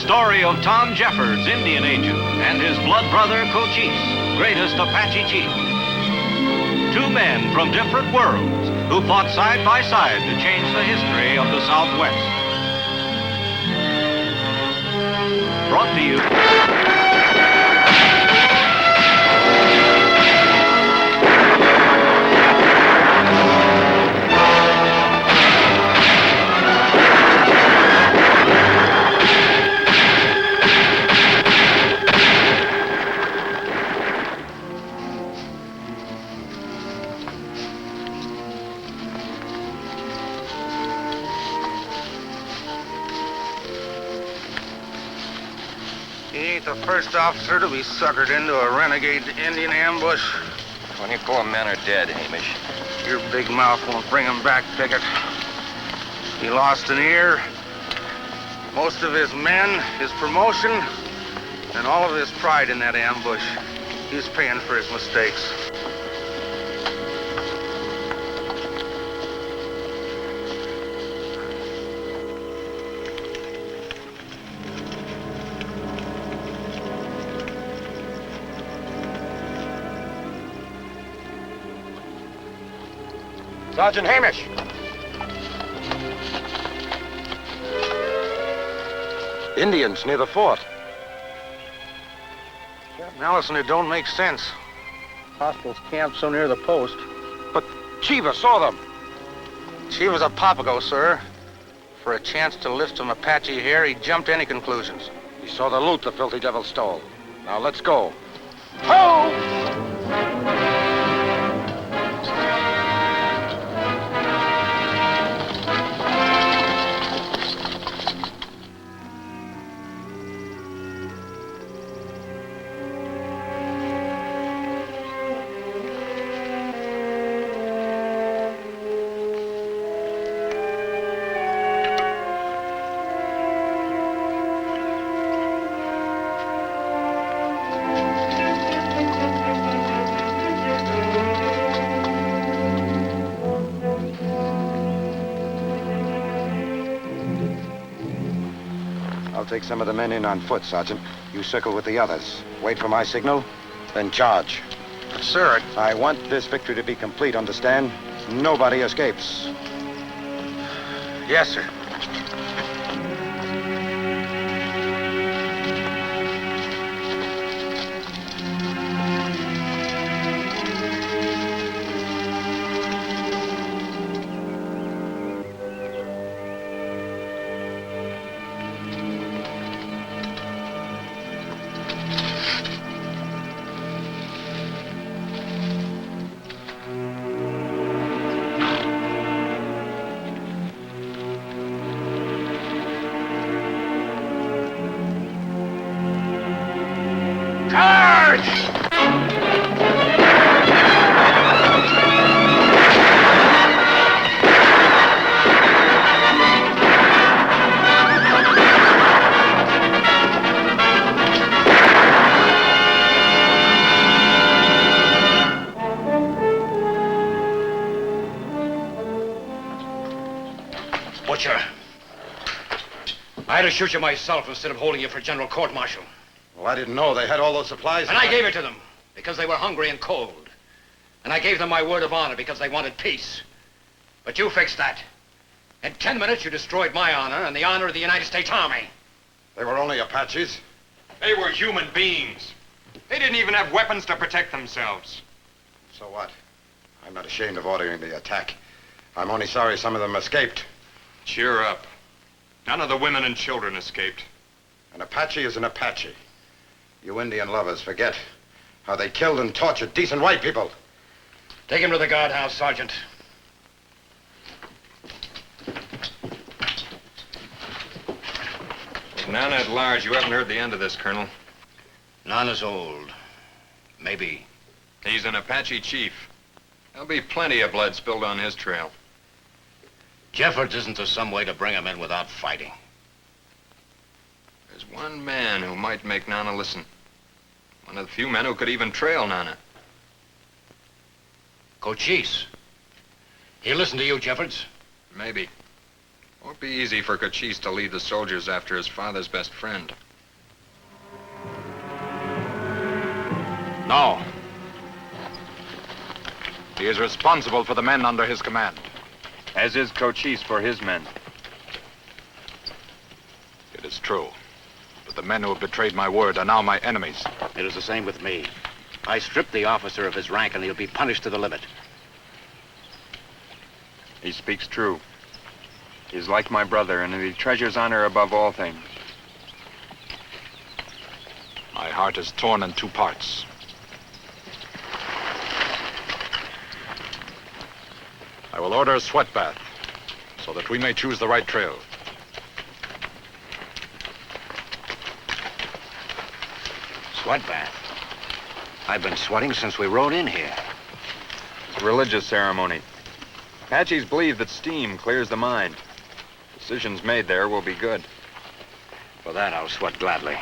story of Tom Jeffords, Indian agent, and his blood brother, Cochise, greatest Apache chief. Two men from different worlds who fought side by side to change the history of the Southwest. Brought to you... He ain't the first officer to be suckered into a renegade Indian ambush. 24 men are dead, Hamish. Your big mouth won't bring him back, Pickett. He lost an ear, most of his men, his promotion, and all of his pride in that ambush. He's paying for his mistakes. Sergeant Hamish! Indians near the fort. Captain Allison, it don't make sense. Hostiles camped so near the post. But Chiva saw them. She was a Papago, sir. For a chance to lift some Apache hair, he jumped to any conclusions. He saw the loot the filthy devil stole. Now let's go. Ho! I'll take some of the men in on foot, Sergeant. You circle with the others. Wait for my signal, then charge. Sir, I want this victory to be complete, understand? Nobody escapes. Yes, sir. Butcher, I had to shoot you myself instead of holding you for general court-martial. Well, I didn't know they had all those supplies. And I gave it to them because they were hungry and cold. And I gave them my word of honor because they wanted peace. But you fixed that. In 10 minutes, you destroyed my honor and the honor of the United States Army. They were only Apaches. They were human beings. They didn't even have weapons to protect themselves. So what? I'm not ashamed of ordering the attack. I'm only sorry some of them escaped. Cheer up. None of the women and children escaped. An Apache is an Apache. You Indian lovers forget how they killed and tortured decent white people. Take him to the guardhouse, Sergeant. Nana at large, you haven't heard the end of this, Colonel. Nana's old. Maybe. He's an Apache chief. There'll be plenty of blood spilled on his trail. Jeffords isn't there some way to bring him in without fighting? There's one man who might make Nana listen. One of the few men who could even trail Nana. Cochise. He'll listen to you, Jeffords. Maybe. Won't be easy for Cochise to lead the soldiers after his father's best friend. No. He is responsible for the men under his command. As is Cochise for his men. It is true. But the men who have betrayed my word are now my enemies. It is the same with me. I stripped the officer of his rank, and he'll be punished to the limit. He speaks true. He's like my brother, and he treasures honor above all things. My heart is torn in two parts. I will order a sweat bath, so that we may choose the right trail. Sweat bath? I've been sweating since we rode in here. It's a religious ceremony. Apaches believe that steam clears the mind. Decisions made there will be good. For that, I'll sweat gladly.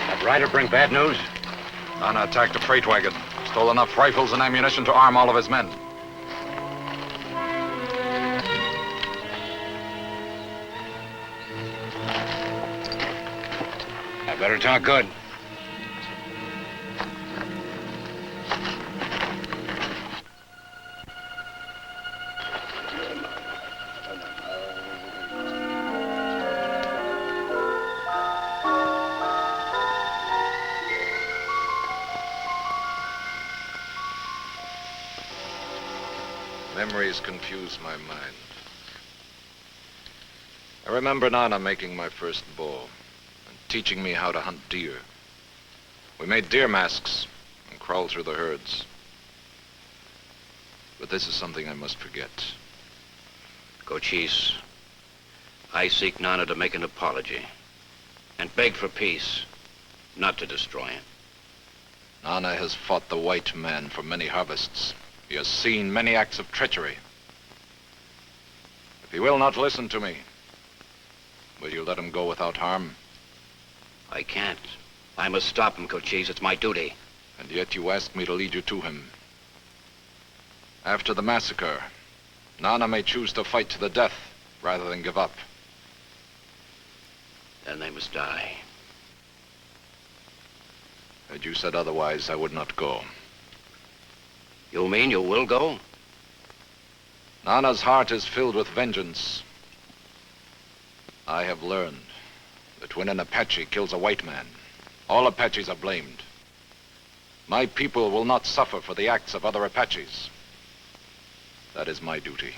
That rider bring bad news? Nana attacked a freight wagon, stole enough rifles and ammunition to arm all of his men. I better talk good. Memories confuse my mind. I remember Nana making my first bow and teaching me how to hunt deer. We made deer masks and crawled through the herds. But this is something I must forget. Cochise, I seek Nana to make an apology and beg for peace, not to destroy him. Nana has fought the white man for many harvests. He has seen many acts of treachery. If he will not listen to me, will you let him go without harm? I can't. I must stop him, Cochise. It's my duty. And yet you ask me to lead you to him. After the massacre, Nana may choose to fight to the death rather than give up. Then they must die. Had you said otherwise, I would not go. You mean you will go? Nana's heart is filled with vengeance. I have learned that when an Apache kills a white man, all Apaches are blamed. My people will not suffer for the acts of other Apaches. That is my duty.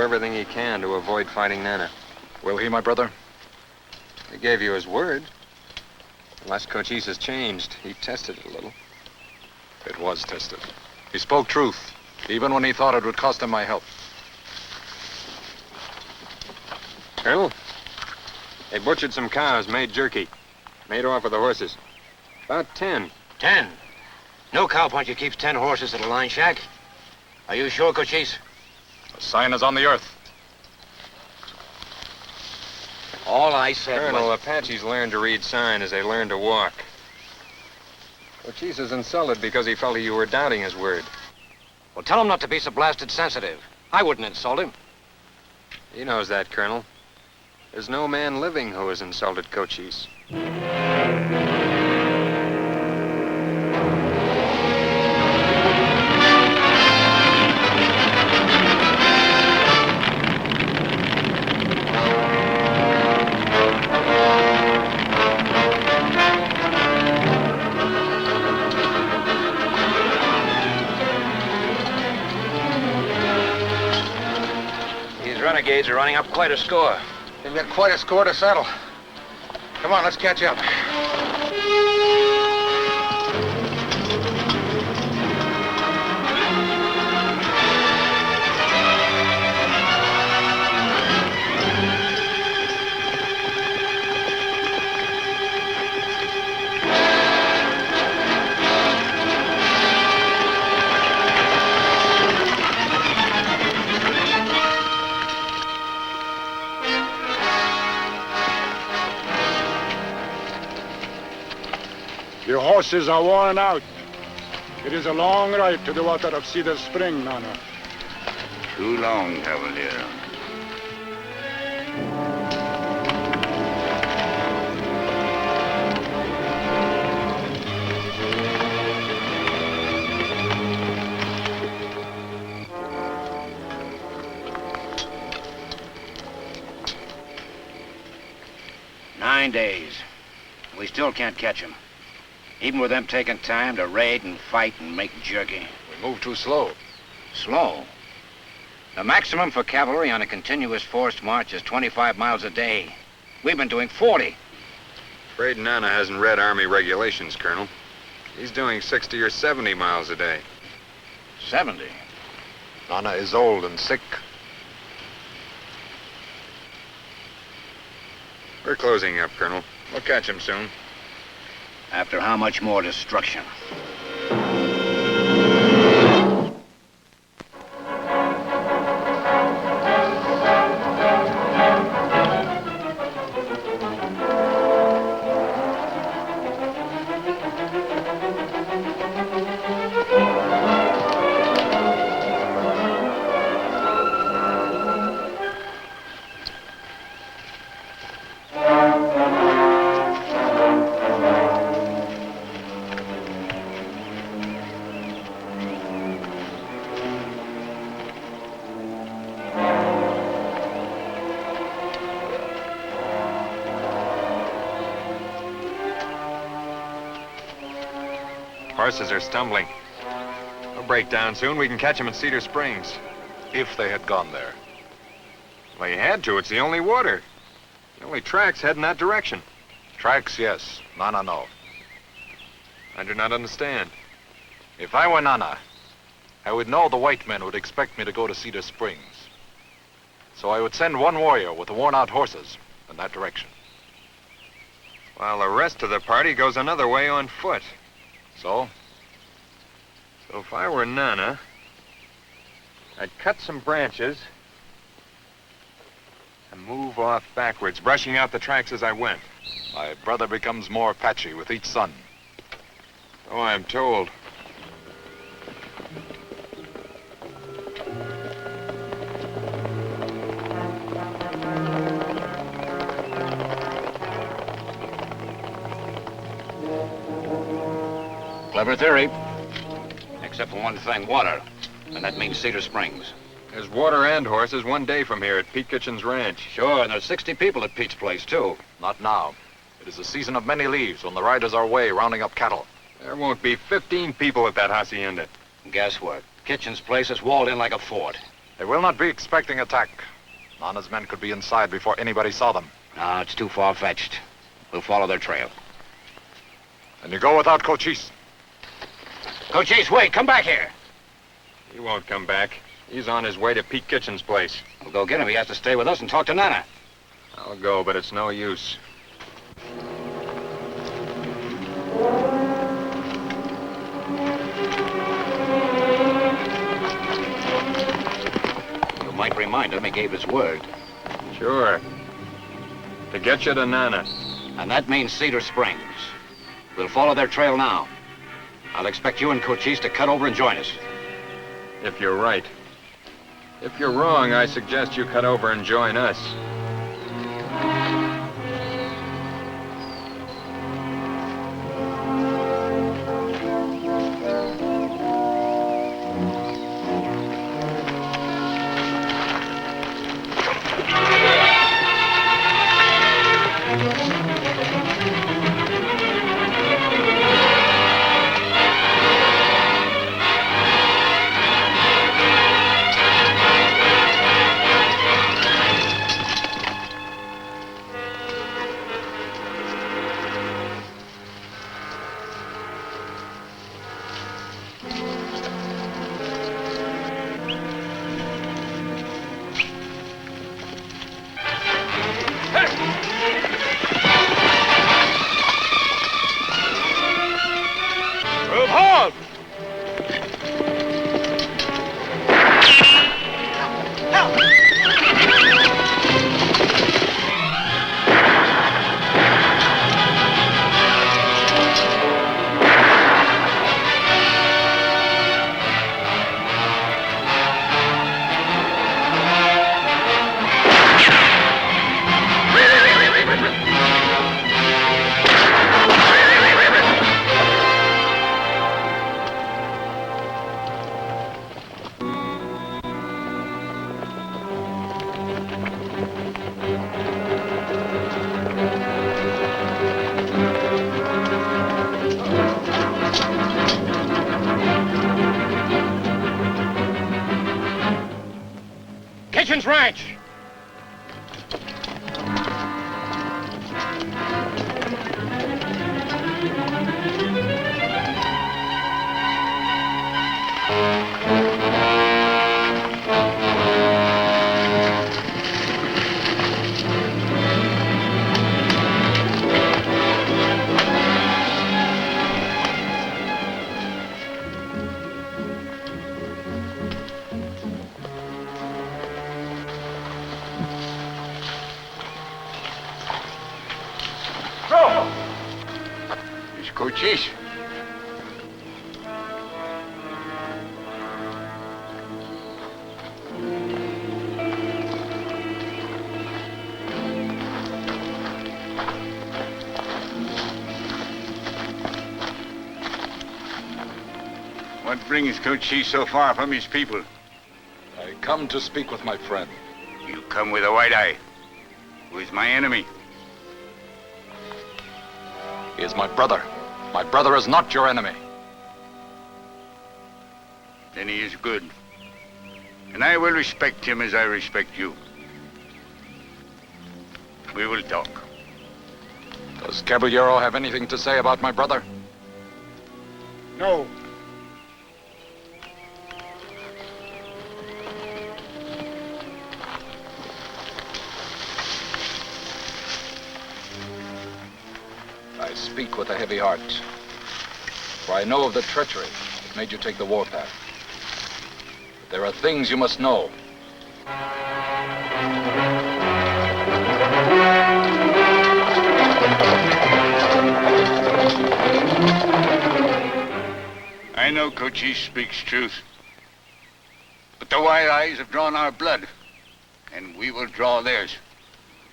Everything he can to avoid fighting Nana. Will he, my brother? He gave you his word. Unless Cochise has changed, he tested it a little. It was tested. He spoke truth, even when he thought it would cost him my help. Colonel, they butchered some cows, made jerky. Made off with the horses. About 10. 10? No cowpuncher keeps 10 horses at a line shack. Are you sure, Cochise? The sign is on the earth. All I said Colonel, was... Apaches learn to read sign as they learn to walk. Cochise is insulted because he felt you were doubting his word. Well, tell him not to be so blasted sensitive. I wouldn't insult him. He knows that, Colonel. There's no man living who has insulted Cochise. renegades are running up quite a score. They've got quite a score to settle. Come on, let's catch up. The horses are worn out. It is a long ride to the water of Cedar Spring, Nana. Too long, Cavalier. Nine days. We still can't catch them. Even with them taking time to raid and fight and make jerky. We move too slow. Slow? The maximum for cavalry on a continuous forced march is 25 miles a day. We've been doing 40. Afraid Nana hasn't read Army regulations, Colonel. He's doing 60 or 70 miles a day. 70? Nana is old and sick. We're closing up, Colonel. We'll catch him soon. After how much more destruction? Horses are stumbling. They'll break down soon. We can catch them at Cedar Springs. If they had gone there. Well, you had to. It's the only water. The only tracks head in that direction. Tracks, yes. Nana, no. I do not understand. If I were Nana, I would know the white men would expect me to go to Cedar Springs. So I would send one warrior with the worn-out horses in that direction. While the rest of the party goes another way on foot. So? So if I were Nana, I'd cut some branches and move off backwards, brushing out the tracks as I went. My brother becomes more Apache with each son. Oh, I'm told. Clever theory. Except for one thing, water. And that means Cedar Springs. There's water and horses 1 day from here at Pete Kitchen's ranch. Sure, and there's 60 people at Pete's place, too. Not now. It is a season of many leaves when the riders are away rounding up cattle. There won't be 15 people at that hacienda. Guess what? Kitchen's place is walled in like a fort. They will not be expecting attack. Nana's men could be inside before anybody saw them. No, it's too far-fetched. We'll follow their trail. And you go without Cochise. Cochise, wait, come back here. He won't come back. He's on his way to Pete Kitchen's place. We'll go get him. He has to stay with us and talk to Nana. I'll go, but it's no use. You might remind him he gave his word. Sure. To get you to Nana. And that means Cedar Springs. We'll follow their trail now. I'll expect you and Cochise to cut over and join us. If you're right. If you're wrong, I suggest you cut over and join us. Jones Ranch. It's Cochise. What brings Cochise so far from his people? I come to speak with my friend. You come with a white eye, who is my enemy. He is my brother. My brother is not your enemy. Then he is good. And I will respect him as I respect you. We will talk. Does Caballero have anything to say about my brother? No. I speak with a heavy heart. For I know of the treachery that made you take the warpath. But there are things you must know. I know Cochise speaks truth. But the white eyes have drawn our blood, and we will draw theirs.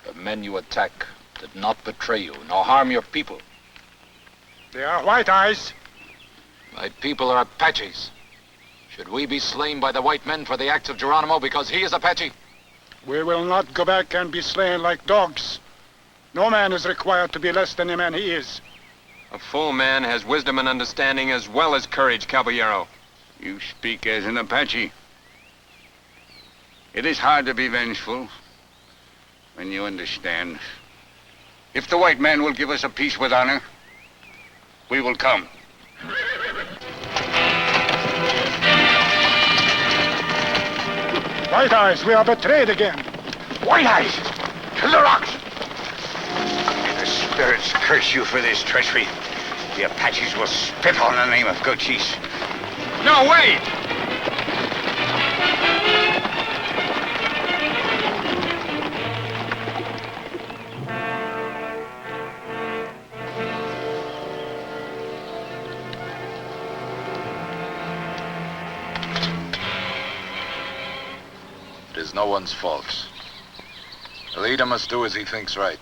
The men you attack did not betray you, nor harm your people. They are white eyes. My people are Apaches. Should we be slain by the white men for the acts of Geronimo because he is Apache? We will not go back and be slain like dogs. No man is required to be less than the man he is. A full man has wisdom and understanding as well as courage, Caballero. You speak as an Apache. It is hard to be vengeful when you understand. If the white man will give us a peace with honor, we will come. White eyes, we are betrayed again. White eyes! To the rocks! The spirits curse you for this treachery. The Apaches will spit on the name of Cochise. No, wait! It is no one's fault. The leader must do as he thinks right.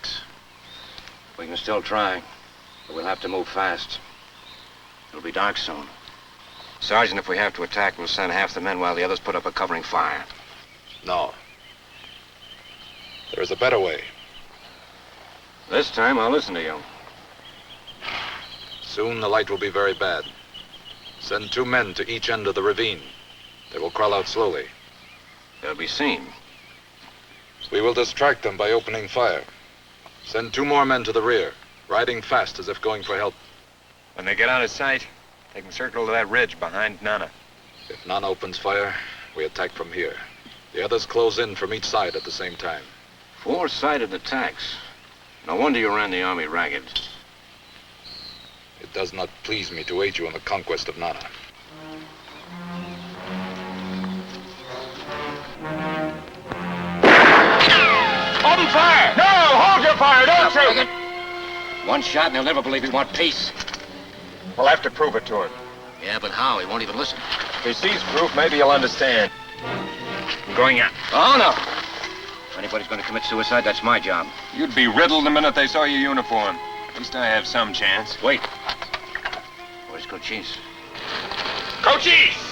We can still try, but we'll have to move fast. It'll be dark soon. Sergeant, if we have to attack, we'll send half the men while the others put up a covering fire. No. There is a better way. This time, I'll listen to you. Soon the light will be very bad. Send 2 men to each end of the ravine. They will crawl out slowly. They'll be seen. We will distract them by opening fire. Send 2 more men to the rear, riding fast as if going for help. When they get out of sight, they can circle to that ridge behind Nana. If Nana opens fire, we attack from here. The others close in from each side at the same time. 4-sided attacks. No wonder you ran the army ragged. It does not please me to aid you in the conquest of Nana. Open fire! No! Hold your fire! Don't shoot! One shot and he'll never believe we want peace. We'll have to prove it to him. Yeah, but how? He won't even listen. If he sees proof, maybe he'll understand. I'm going out. Oh, no. If anybody's going to commit suicide, that's my job. You'd be riddled the minute they saw your uniform. At least I have some chance. Wait. Where's Cochise? Cochise!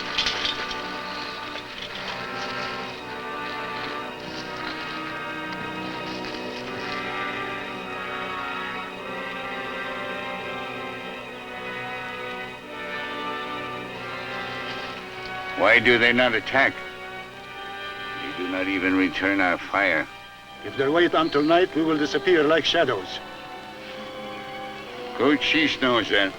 Why do they not attack? They do not even return our fire. If they wait until night, we will disappear like shadows. Cochise knows that.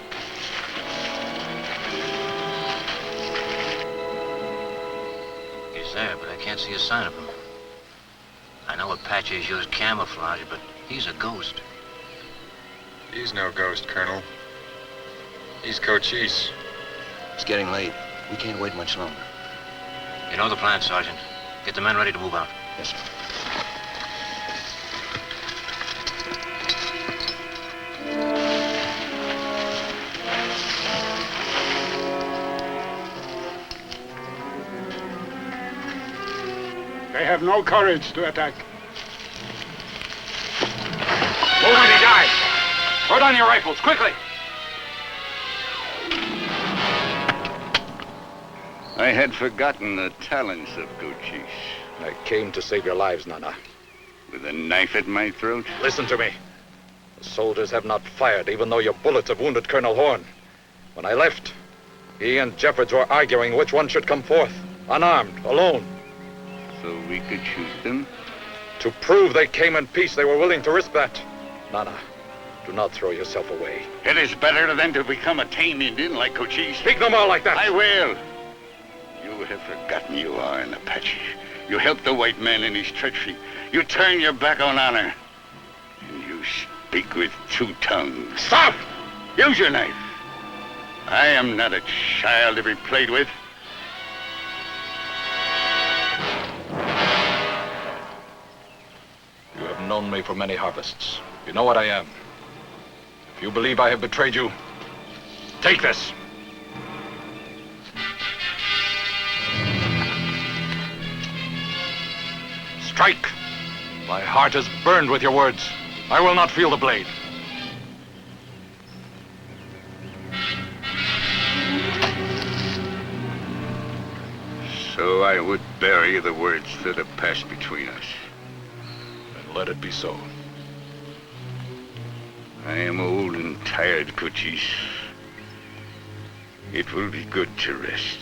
He's there, but I can't see a sign of him. I know Apaches use camouflage, but he's a ghost. He's no ghost, Colonel. He's Cochise. It's getting late. We can't wait much longer. You know the plan, Sergeant. Get the men ready to move out. Yes, sir. They have no courage to attack. Move when he dies. Put on your rifles, quickly. I had forgotten the talents of Cochise. I came to save your lives, Nana. With a knife at my throat? Listen to me. The soldiers have not fired, even though your bullets have wounded Colonel Horn. When I left, he and Jeffords were arguing which one should come forth, unarmed, alone. So we could shoot them? To prove they came in peace, they were willing to risk that. Nana, do not throw yourself away. It is better than to become a tame Indian like Cochise. Speak no more like that. I will. You have forgotten you are an Apache. You help the white man in his treachery. You turn your back on honor. And you speak with two tongues. Stop! Use your knife. I am not a child to be played with. You have known me for many harvests. You know what I am. If you believe I have betrayed you, take this. Strike. My heart is burned with your words. I will not feel the blade. So I would bury the words that have passed between us. Then let it be so. I am old and tired, Cochise. It will be good to rest.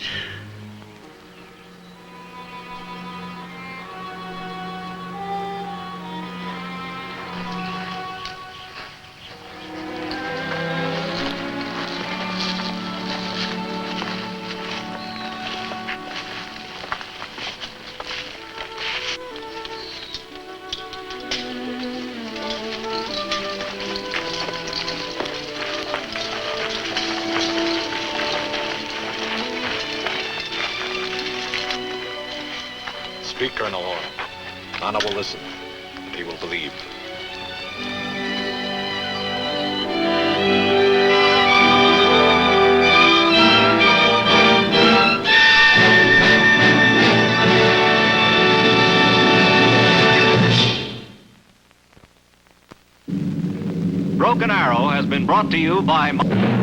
Speak, Colonel Horn. Nana will listen, and he will believe. Broken Arrow has been brought to you by...